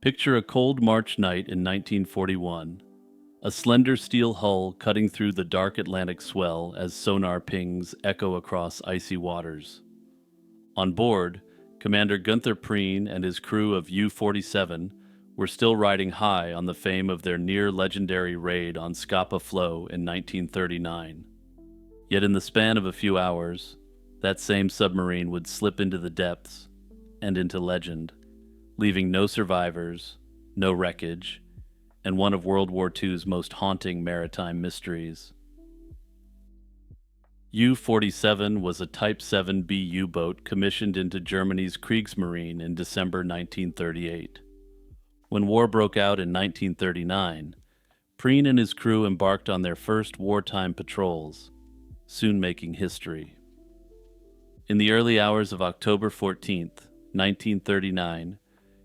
Picture a cold March night in 1941, a slender steel hull cutting through the dark Atlantic swell as sonar pings echo across icy waters. On board, Commander Gunther Prien and his crew of U-47 were still riding high on the fame of their near-legendary raid on Scapa Flow in 1939. Yet in the span of a few hours, that same submarine would slip into the depths and into legend, leaving no survivors, no wreckage, and one of World War II's most haunting maritime mysteries. U-47 was a Type 7B U-boat commissioned into Germany's Kriegsmarine in December 1938. When war broke out in 1939, Prien and his crew embarked on their first wartime patrols, soon making history. In the early hours of October 14th, 1939,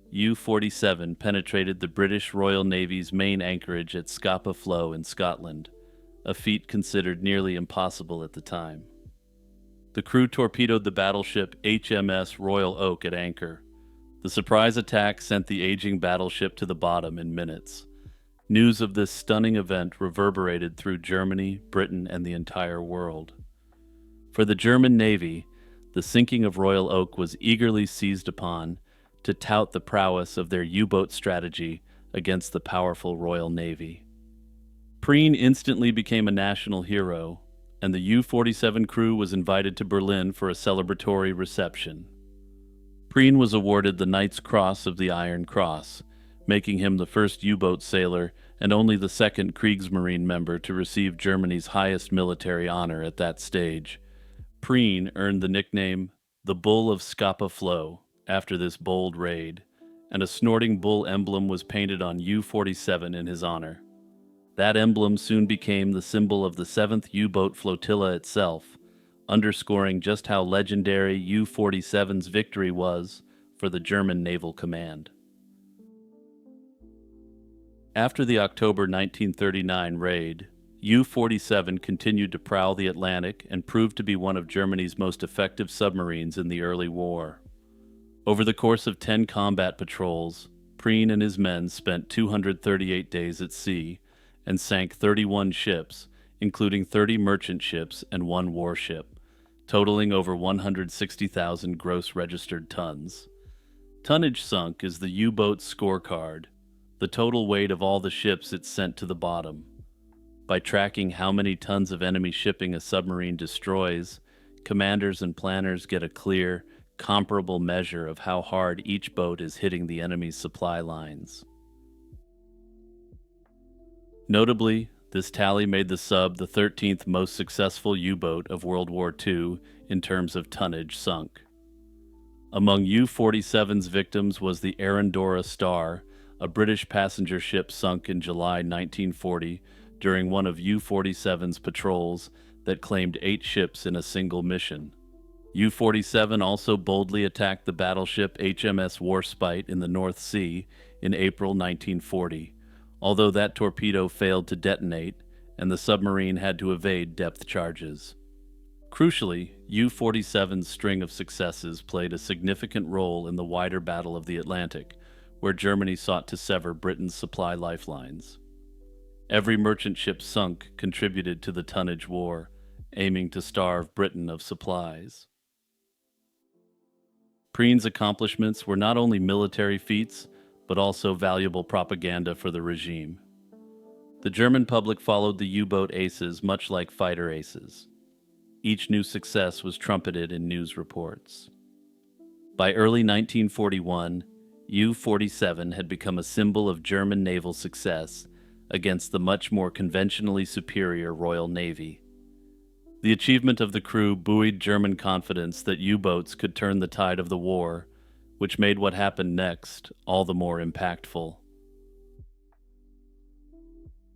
U-47 penetrated the British Royal Navy's main anchorage at Scapa Flow in Scotland, a feat considered nearly impossible at the time. The crew torpedoed the battleship HMS Royal Oak at anchor. The surprise attack sent the aging battleship to the bottom in minutes. News of this stunning event reverberated through Germany, Britain, and the entire world. For the German Navy, the sinking of Royal Oak was eagerly seized upon to tout the prowess of their U-boat strategy against the powerful Royal Navy. Prien instantly became a national hero, and the U-47 crew was invited to Berlin for a celebratory reception. Prien was awarded the Knight's Cross of the Iron Cross, making him the first U-boat sailor and only the second Kriegsmarine member to receive Germany's highest military honor at that stage. Prien earned the nickname the Bull of Scapa Flow after this bold raid, and a snorting bull emblem was painted on U-47 in his honor. That emblem soon became the symbol of the 7th U-boat flotilla itself, underscoring just how legendary U-47's victory was for the German Naval Command. After the October 1939 raid, U-47 continued to prowl the Atlantic and proved to be one of Germany's most effective submarines in the early war. Over the course of 10 combat patrols, Prien and his men spent 238 days at sea and sank 31 ships, including 30 merchant ships and 1 warship, totaling over 160,000 gross registered tons. Tonnage sunk is the U-boat's scorecard, the total weight of all the ships it sent to the bottom. By tracking how many tons of enemy shipping a submarine destroys, commanders and planners get a clear, comparable measure of how hard each boat is hitting the enemy's supply lines. Notably, this tally made the sub the 13th most successful U-boat of World War II in terms of tonnage sunk. Among U-47's victims was the Arandora Star, a British passenger ship sunk in July 1940 during one of U-47's patrols that claimed 8 ships in a single mission. U-47 also boldly attacked the battleship HMS Warspite in the North Sea in April 1940, although that torpedo failed to detonate and the submarine had to evade depth charges. Crucially, U-47's string of successes played a significant role in the wider Battle of the Atlantic, where Germany sought to sever Britain's supply lifelines. Every merchant ship sunk contributed to the tonnage war, aiming to starve Britain of supplies. Prien's accomplishments were not only military feats, but also valuable propaganda for the regime. The German public followed the U-boat aces much like fighter aces. Each new success was trumpeted in news reports. By early 1941, U-47 had become a symbol of German naval success against the much more conventionally superior Royal Navy. The achievement of the crew buoyed German confidence that U-boats could turn the tide of the war, which made what happened next all the more impactful.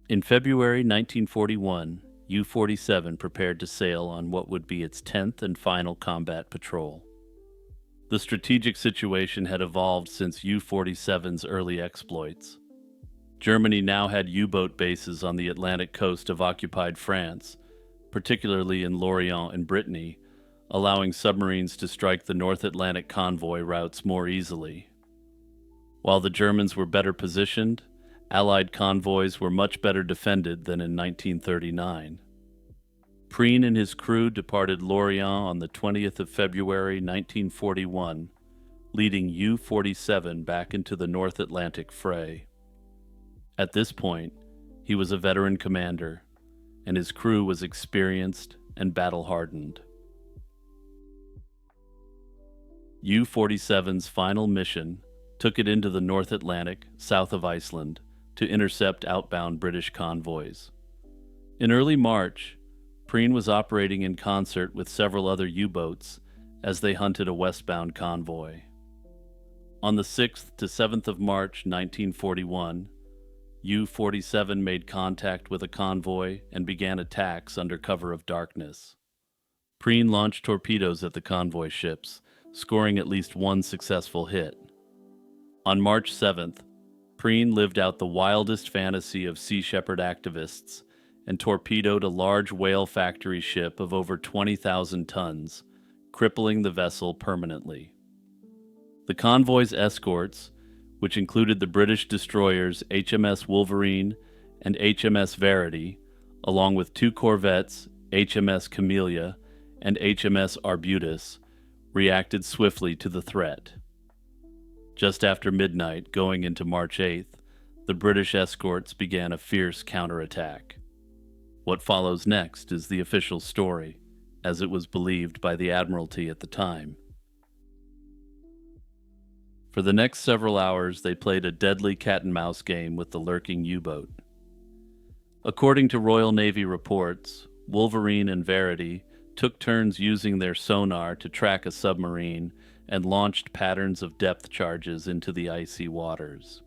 In February 1941, U-47 prepared to sail on what would be its 10th and final combat patrol. The strategic situation had evolved since U-47's early exploits. Germany now had U-boat bases on the Atlantic coast of occupied France, particularly in Lorient and Brittany, allowing submarines to strike the North Atlantic convoy routes more easily. While the Germans were better positioned, Allied convoys were much better defended than in 1939. Prien and his crew departed Lorient on the 20th of February 1941, leading U-47 back into the North Atlantic fray. At this point, he was a veteran commander, and his crew was experienced and battle-hardened. U-47's final mission took it into the North Atlantic, south of Iceland, to intercept outbound British convoys. In early March, Prien was operating in concert with several other U-boats as they hunted a westbound convoy. On the 6th to 7th of March 1941, U-47 made contact with a convoy and began attacks under cover of darkness. Prien launched torpedoes at the convoy ships, scoring at least one successful hit. On March 7th, Prien lived out the wildest fantasy of Sea Shepherd activists and torpedoed a large whale factory ship of over 20,000 tons, crippling the vessel permanently. The convoy's escorts, which included the British destroyers HMS Wolverine and HMS Verity, along with two corvettes, HMS Camellia and HMS Arbutus, reacted swiftly to the threat. Just after midnight, going into March 8th, the British escorts began a fierce counterattack. What follows next is the official story, as it was believed by the Admiralty at the time. For the next several hours, they played a deadly cat-and-mouse game with the lurking U-boat. According to Royal Navy reports, Wolverine and Verity took turns using their sonar to track a submarine and launched patterns of depth charges into the icy waters.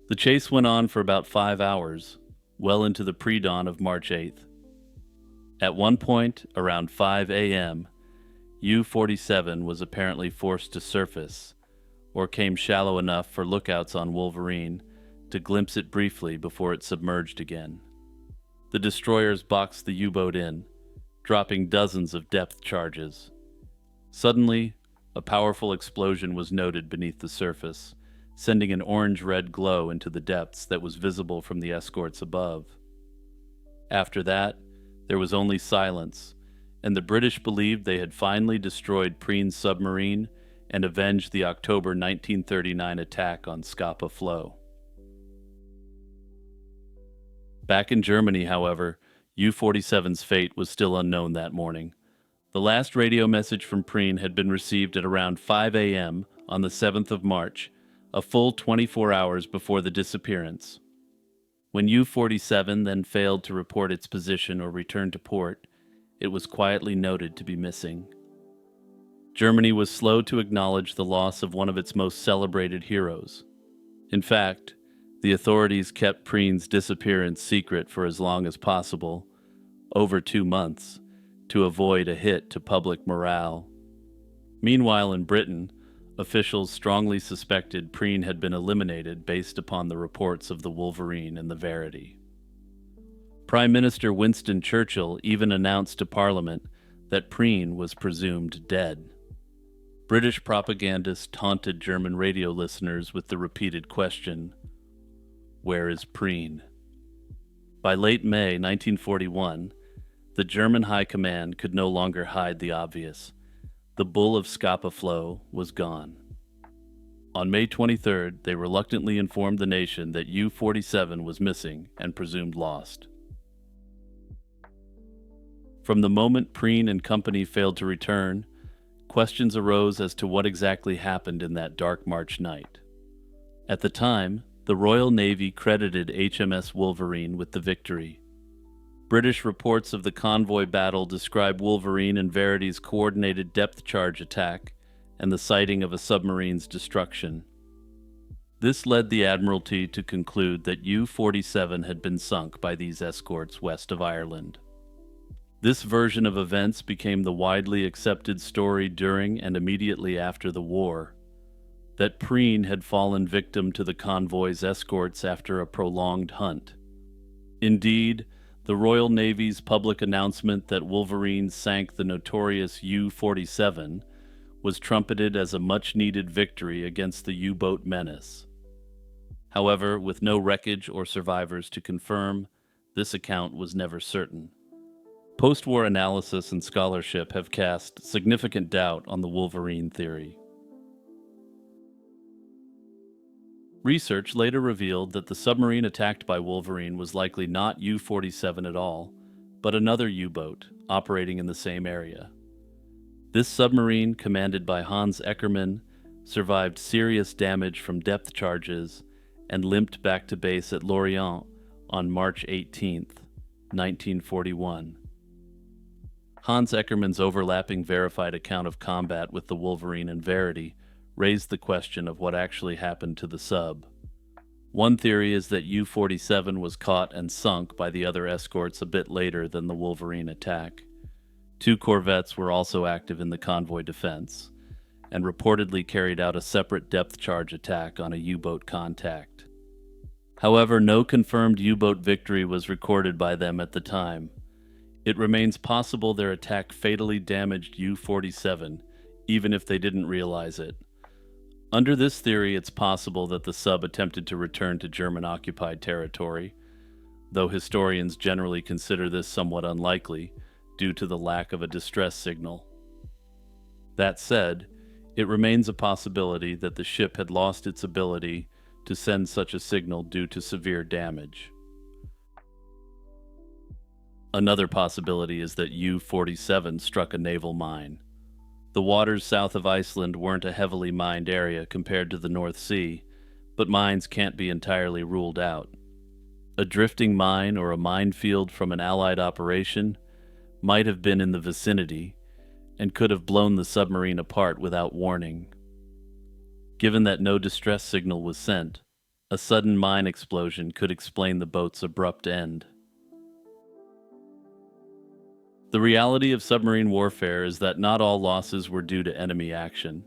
The chase went on for about 5 hours, well into the pre-dawn of March 8th. At one point, around 5 a.m., U-47 was apparently forced to surface, or came shallow enough for lookouts on Wolverine to glimpse it briefly before it submerged again. The destroyers boxed the U-boat in, dropping dozens of depth charges. Suddenly, a powerful explosion was noted beneath the surface, sending an orange-red glow into the depths that was visible from the escorts above. After that, there was only silence, and the British believed they had finally destroyed Prien's submarine and avenged the October 1939 attack on Scapa Flow. Back in Germany, however, U-47's fate was still unknown that morning. The last radio message from Prien had been received at around 5 a.m. on the 7th of March, a full 24 hours before the disappearance. When U-47 then failed to report its position or return to port, it was quietly noted to be missing. Germany was slow to acknowledge the loss of one of its most celebrated heroes. In fact, the authorities kept Prien's disappearance secret for as long as possible, over 2 months, to avoid a hit to public morale. Meanwhile, in Britain, officials strongly suspected Prien had been eliminated based upon the reports of the Wolverine and the Verity. Prime Minister Winston Churchill even announced to Parliament that Prien was presumed dead. British propagandists taunted German radio listeners with the repeated question, "Where is Prien?" By late May 1941, the German High Command could no longer hide the obvious. The Bull of Scapa Flow was gone. On May 23rd, they reluctantly informed the nation that U-47 was missing and presumed lost. From the moment Prien and company failed to return, questions arose as to what exactly happened in that dark March night. At the time, the Royal Navy credited HMS Wolverine with the victory. British reports of the convoy battle describe Wolverine and Verity's coordinated depth charge attack and the sighting of a submarine's destruction. This led the Admiralty to conclude that U-47 had been sunk by these escorts west of Ireland. This version of events became the widely accepted story during and immediately after the war, that Prien had fallen victim to the convoy's escorts after a prolonged hunt. Indeed, the Royal Navy's public announcement that Wolverine sank the notorious U-47 was trumpeted as a much-needed victory against the U-boat menace. However, with no wreckage or survivors to confirm, this account was never certain. Post-war analysis and scholarship have cast significant doubt on the Wolverine theory. Research later revealed that the submarine attacked by Wolverine was likely not U-47 at all, but another U-boat operating in the same area. This submarine, commanded by Hans Eckermann, survived serious damage from depth charges and limped back to base at Lorient on March 18, 1941. Hans Eckermann's overlapping verified account of combat with the Wolverine and Verity raised the question of what actually happened to the sub. One theory is that U-47 was caught and sunk by the other escorts a bit later than the Wolverine attack. 2 corvettes were also active in the convoy defense, and reportedly carried out a separate depth charge attack on a U-boat contact. However, no confirmed U-boat victory was recorded by them at the time. It remains possible their attack fatally damaged U-47, even if they didn't realize it. Under this theory, it's possible that the sub attempted to return to German-occupied territory, though historians generally consider this somewhat unlikely due to the lack of a distress signal. That said, it remains a possibility that the ship had lost its ability to send such a signal due to severe damage. Another possibility is that U-47 struck a naval mine. The waters south of Iceland weren't a heavily mined area compared to the North Sea, but mines can't be entirely ruled out. A drifting mine or a minefield from an Allied operation might have been in the vicinity and could have blown the submarine apart without warning. Given that no distress signal was sent, a sudden mine explosion could explain the boat's abrupt end. The reality of submarine warfare is that not all losses were due to enemy action.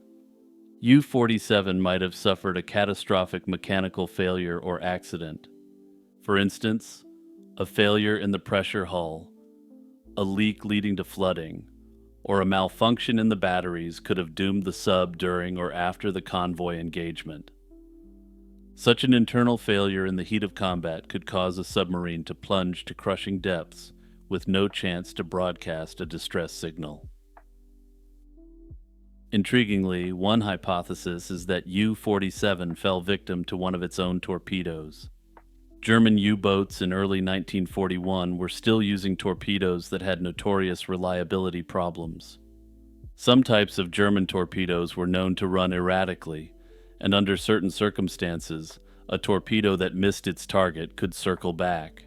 U-47 might have suffered a catastrophic mechanical failure or accident. For instance, a failure in the pressure hull, a leak leading to flooding, or a malfunction in the batteries could have doomed the sub during or after the convoy engagement. Such an internal failure in the heat of combat could cause a submarine to plunge to crushing depths with no chance to broadcast a distress signal. Intriguingly, one hypothesis is that U-47 fell victim to one of its own torpedoes. German U-boats in early 1941 were still using torpedoes that had notorious reliability problems. Some types of German torpedoes were known to run erratically, and under certain circumstances, a torpedo that missed its target could circle back.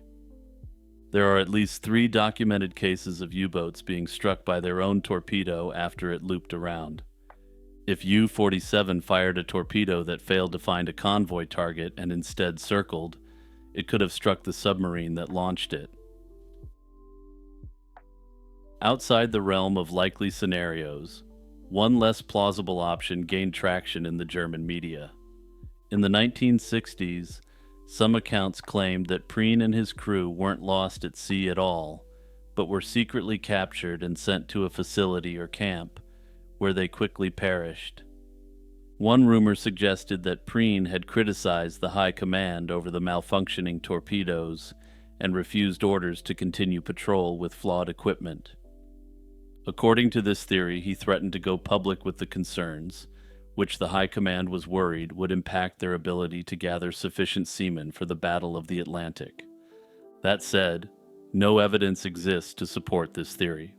There are at least 3 documented cases of U-boats being struck by their own torpedo after it looped around. If U-47 fired a torpedo that failed to find a convoy target and instead circled, it could have struck the submarine that launched it. Outside the realm of likely scenarios, one less plausible option gained traction in the German media. In the 1960s, some accounts claimed that Prien and his crew weren't lost at sea at all, but were secretly captured and sent to a facility or camp, where they quickly perished. One rumor suggested that Prien had criticized the high command over the malfunctioning torpedoes and refused orders to continue patrol with flawed equipment. According to this theory, he threatened to go public with the concerns, which the high command was worried would impact their ability to gather sufficient seamen for the Battle of the Atlantic. That said, no evidence exists to support this theory.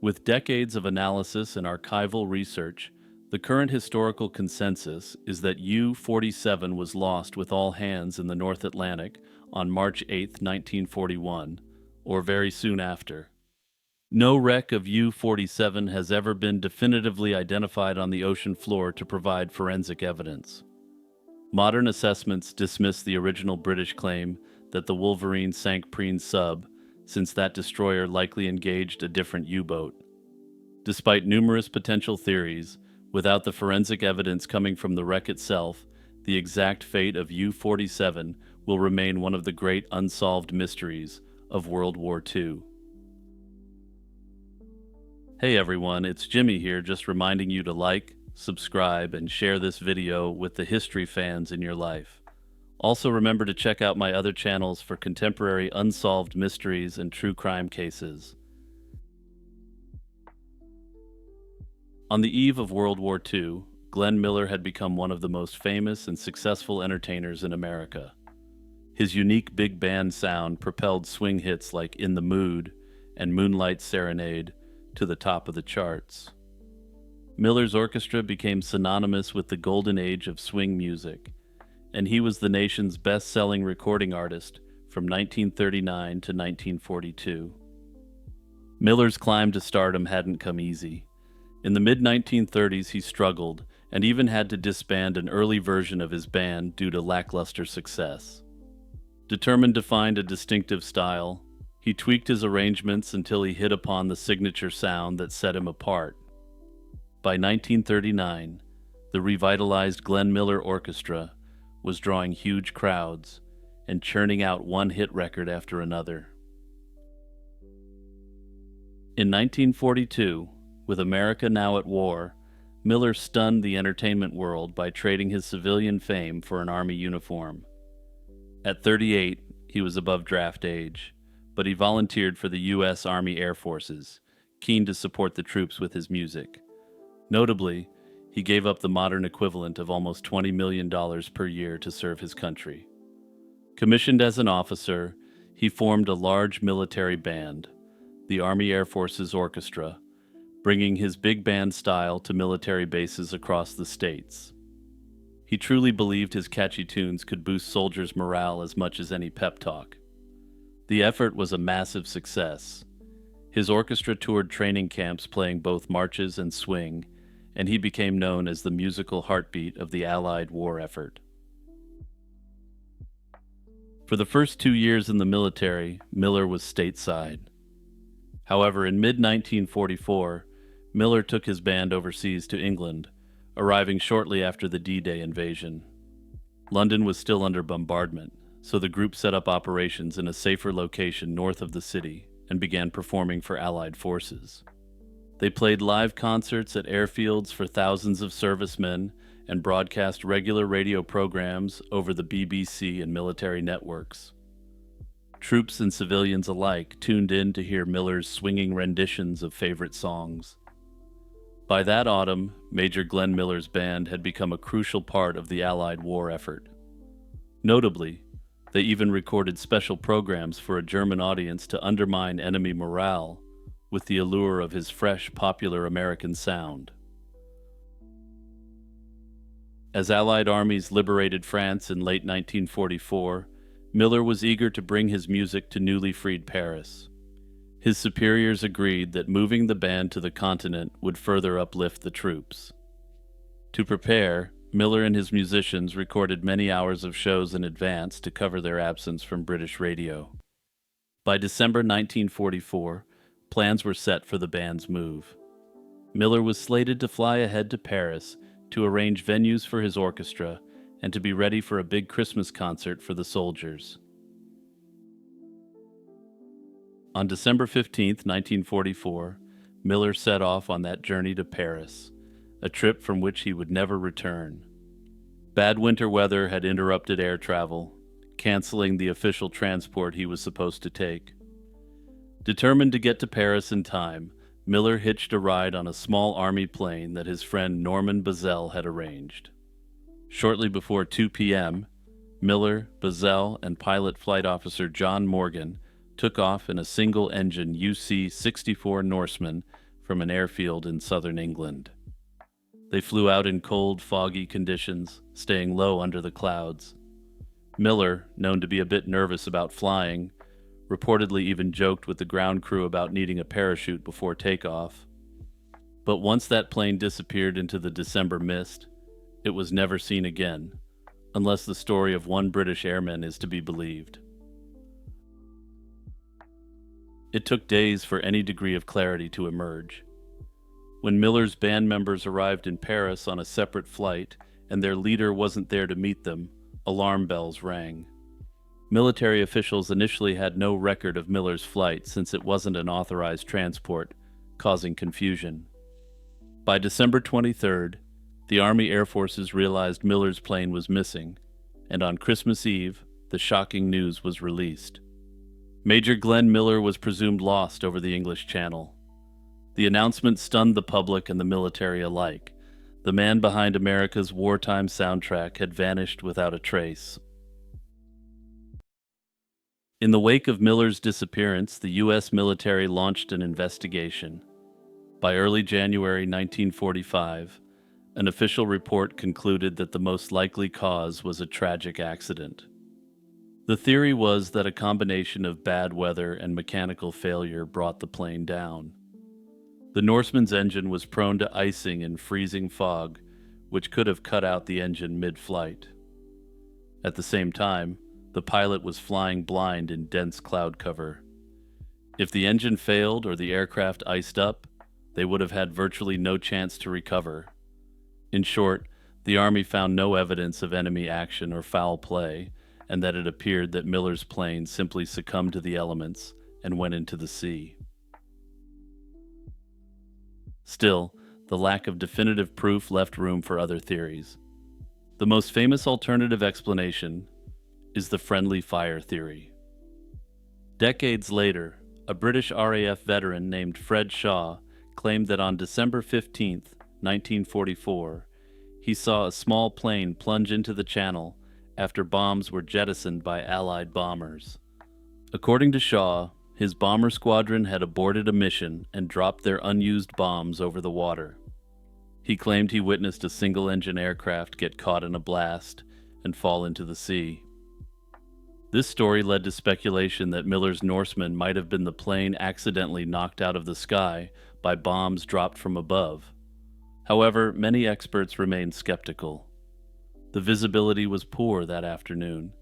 With decades of analysis and archival research, the current historical consensus is that U-47 was lost with all hands in the North Atlantic on March 8, 1941, or very soon after. No wreck of U-47 has ever been definitively identified on the ocean floor to provide forensic evidence. Modern assessments dismiss the original British claim that the Wolverine sank Prien's sub, since that destroyer likely engaged a different U-boat. Despite numerous potential theories, without the forensic evidence coming from the wreck itself, the exact fate of U-47 will remain one of the great unsolved mysteries of World War II. Hey everyone, it's Jimmy here, just reminding you to like, subscribe, and share this video with the history fans in your life. Also remember to check out my other channels for contemporary unsolved mysteries and true crime cases. On the eve of World War II, Glenn Miller had become one of the most famous and successful entertainers in America. His unique big band sound propelled swing hits like In the Mood and Moonlight Serenade to the top of the charts. Miller's orchestra became synonymous with the golden age of swing music, and he was the nation's best-selling recording artist from 1939 to 1942. Miller's climb to stardom hadn't come easy. In the mid-1930s, he struggled and even had to disband an early version of his band due to lackluster success. Determined to find a distinctive style, he tweaked his arrangements until he hit upon the signature sound that set him apart. By 1939, the revitalized Glenn Miller Orchestra was drawing huge crowds and churning out one-hit record after another. In 1942, with America now at war, Miller stunned the entertainment world by trading his civilian fame for an Army uniform. At 38, he was above draft age, but he volunteered for the U.S. Army Air Forces, keen to support the troops with his music. Notably, he gave up the modern equivalent of almost $20 million per year to serve his country. Commissioned as an officer, he formed a large military band, the Army Air Forces Orchestra, bringing his big band style to military bases across the states. He truly believed his catchy tunes could boost soldiers' morale as much as any pep talk. The effort was a massive success. His orchestra toured training camps playing both marches and swing, and he became known as the musical heartbeat of the Allied war effort. For the first 2 years in the military, Miller was stateside. However, in mid-1944, Miller took his band overseas to England, arriving shortly after the D-Day invasion. London was still under bombardment, so the group set up operations in a safer location north of the city and began performing for Allied forces. They played live concerts at airfields for thousands of servicemen and broadcast regular radio programs over the BBC and military networks. Troops and civilians alike tuned in to hear Miller's swinging renditions of favorite songs. By that autumn, Major Glenn Miller's band had become a crucial part of the Allied war effort. Notably, they even recorded special programs for a German audience to undermine enemy morale with the allure of his fresh, popular American sound. As Allied armies liberated France in late 1944, Miller was eager to bring his music to newly freed Paris. His superiors agreed that moving the band to the continent would further uplift the troops. To prepare, Miller and his musicians recorded many hours of shows in advance to cover their absence from British radio. By December 1944, plans were set for the band's move. Miller was slated to fly ahead to Paris to arrange venues for his orchestra and to be ready for a big Christmas concert for the soldiers. On December 15, 1944, Miller set off on that journey to Paris, a trip from which he would never return. Bad winter weather had interrupted air travel, canceling the official transport he was supposed to take. Determined to get to Paris in time, Miller hitched a ride on a small army plane that his friend Norman Bazell had arranged. Shortly before 2 p.m., Miller, Bazell, and pilot flight officer John Morgan took off in a single-engine UC-64 Norseman from an airfield in southern England. They flew out in cold, foggy conditions, staying low under the clouds. Miller, known to be a bit nervous about flying, reportedly even joked with the ground crew about needing a parachute before takeoff. But once that plane disappeared into the December mist, it was never seen again, unless the story of one British airman is to be believed. It took days for any degree of clarity to emerge. When Miller's band members arrived in Paris on a separate flight and their leader wasn't there to meet them, alarm bells rang. Military officials initially had no record of Miller's flight since it wasn't an authorized transport, causing confusion. By December 23rd, the Army Air Forces realized Miller's plane was missing, and on Christmas Eve, the shocking news was released. Major Glenn Miller was presumed lost over the English Channel. The announcement stunned the public and the military alike. The man behind America's wartime soundtrack had vanished without a trace. In the wake of Miller's disappearance, the U.S. military launched an investigation. By early January 1945, an official report concluded that the most likely cause was a tragic accident. The theory was that a combination of bad weather and mechanical failure brought the plane down. The Norseman's engine was prone to icing and freezing fog, which could have cut out the engine mid-flight. At the same time, the pilot was flying blind in dense cloud cover. If the engine failed or the aircraft iced up, they would have had virtually no chance to recover. In short, the Army found no evidence of enemy action or foul play, and that it appeared that Miller's plane simply succumbed to the elements and went into the sea. Still, the lack of definitive proof left room for other theories. The most famous alternative explanation is the friendly fire theory. Decades later, a British RAF veteran named Fred Shaw claimed that on December 15, 1944, he saw a small plane plunge into the channel after bombs were jettisoned by Allied bombers. According to Shaw, his bomber squadron had aborted a mission and dropped their unused bombs over the water. He claimed he witnessed a single-engine aircraft get caught in a blast and fall into the sea. This story led to speculation that Miller's Norseman might have been the plane accidentally knocked out of the sky by bombs dropped from above. However, many experts remained skeptical. The visibility was poor that afternoon,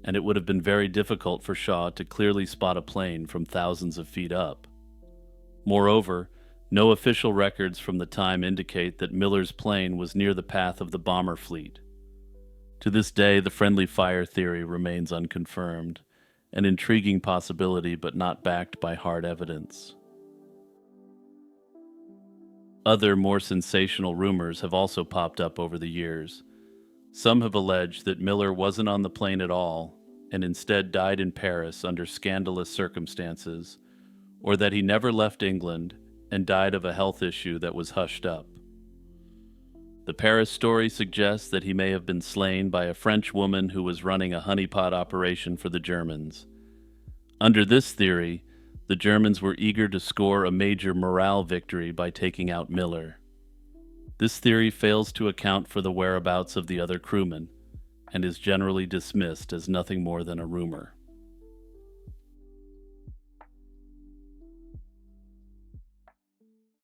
and it would have been very difficult for Shaw to clearly spot a plane from thousands of feet up. Moreover, no official records from the time indicate that Miller's plane was near the path of the bomber fleet. To this day, the friendly fire theory remains unconfirmed, an intriguing possibility but not backed by hard evidence. Other, more sensational rumors have also popped up over the years. Some have alleged that Miller wasn't on the plane at all and instead died in Paris under scandalous circumstances, or that he never left England and died of a health issue that was hushed up. The Paris story suggests that he may have been slain by a French woman who was running a honeypot operation for the Germans. Under this theory, the Germans were eager to score a major morale victory by taking out Miller. This theory fails to account for the whereabouts of the other crewmen, and is generally dismissed as nothing more than a rumor.